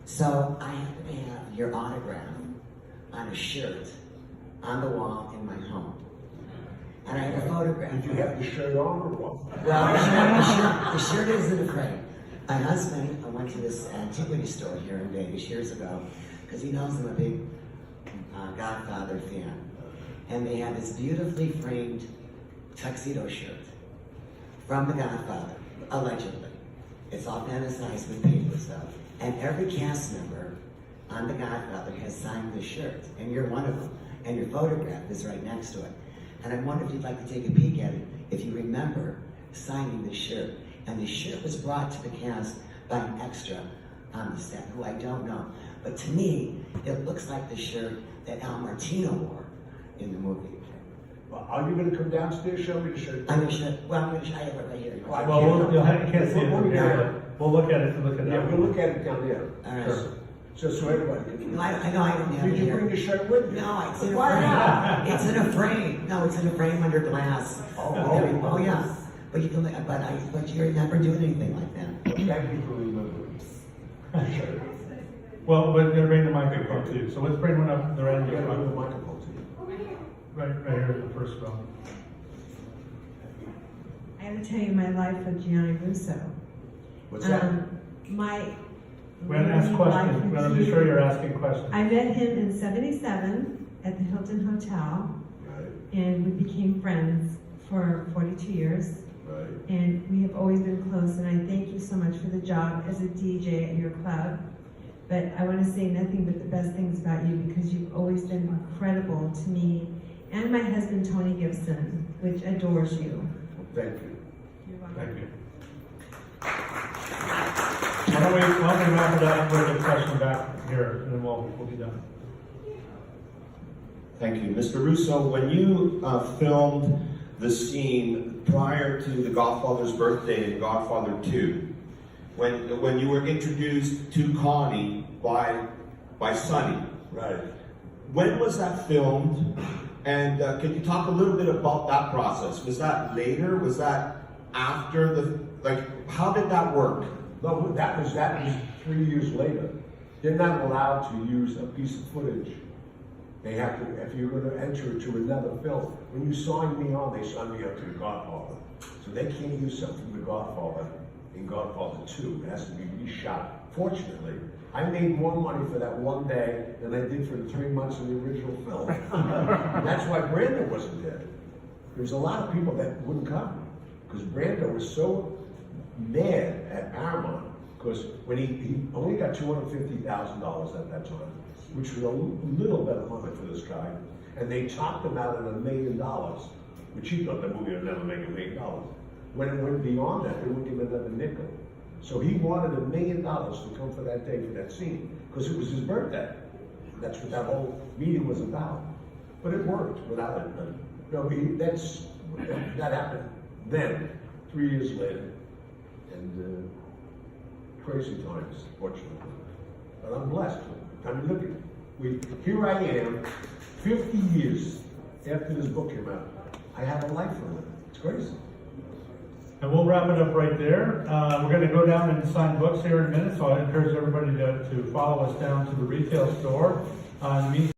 So I happen to have your autograph on a shirt on the wall in my home. And I have a photograph. Did you have the shirt on or what? Well, the shirt isn't a frame. My husband, I went to this antiquity store here in Vegas years ago, because he knows I'm a big Godfather fan. And they had this beautifully framed tuxedo shirt from the Godfather, allegedly. It's all fantasized with paper stuff. And every cast member on The Godfather has signed this shirt, and you're one of them. And your photograph is right next to it. And I wonder if you'd like to take a peek at it, if you remember signing this shirt. And the shirt was brought to the cast by an extra on the set, who I don't know. But to me, it looks like the shirt that Al Martino wore in the movie. Well, are you going to come downstairs, show me the shirt? I'm going to show it right here. Well, you can't see it from here, but we'll look at it and look at that. Yeah, we'll look at it down there. All right. Sure. Just so everybody can. No, I know I didn't have it Did you here. bring the shirt with you? No, it's in a Why frame. not? It's in a frame. No, it's in a frame under glass. Oh yeah. But you can, but you never do anything like that. Thank you for remembering. Sure. Well, we're going to bring the microphone to you. So let's bring one up the random. Yeah, bring the microphone to you. Right here in the first row. I have to tell you my life with Gianni Russo. What's that? We're going to ask questions. We're going to be sure you're asking questions. I met him in '77 at the Hilton Hotel, Right, and we became friends for 42 years. right. And we have always been close, and I thank you so much for the job as a DJ at your club. But I want to say nothing but the best things about you, because you've always been incredible to me and my husband, Tony Gibson, which adores you. Thank you. You're welcome. Thank you. Why don't we wrap it up with a question back here, and then we'll be done. Thank you. Mr. Russo, when you filmed the scene prior to The Godfather's birthday in Godfather 2, when you were introduced to Connie by Sonny, Right. when was that filmed? And can you talk a little bit about that process? Was that later? Was that after how did that work? No, that was 3 years later. They're not allowed to use a piece of footage. They have to, if you're going to enter it to another film. When you signed me on, they signed me up to The Godfather. So they can't use something from The Godfather in Godfather 2. It has to be reshot. Fortunately, I made more money for that one day than I did for the 3 months of the original film. And that's why Brando wasn't there. There was a lot of people that wouldn't come, because Brando was so mad at Paramount, because when he only got $250,000 at that time, which was a little bit of money for this guy, and they topped him out at $1 million, which he thought the movie would never make $1 million. When it went beyond that, they wouldn't give him another nickel. So he wanted $1 million to come for that day, for that scene, because it was his birthday. That's what that whole meeting was about. But it worked without it. No, that happened then, 3 years later, and crazy times, fortunately. But I'm blessed. I mean, look at here I am, 50 years after this book came out. I have a life from it. It's crazy. And we'll wrap it up right there. We're going to go down and sign books here in a minute, so I encourage everybody to follow us down to the retail store.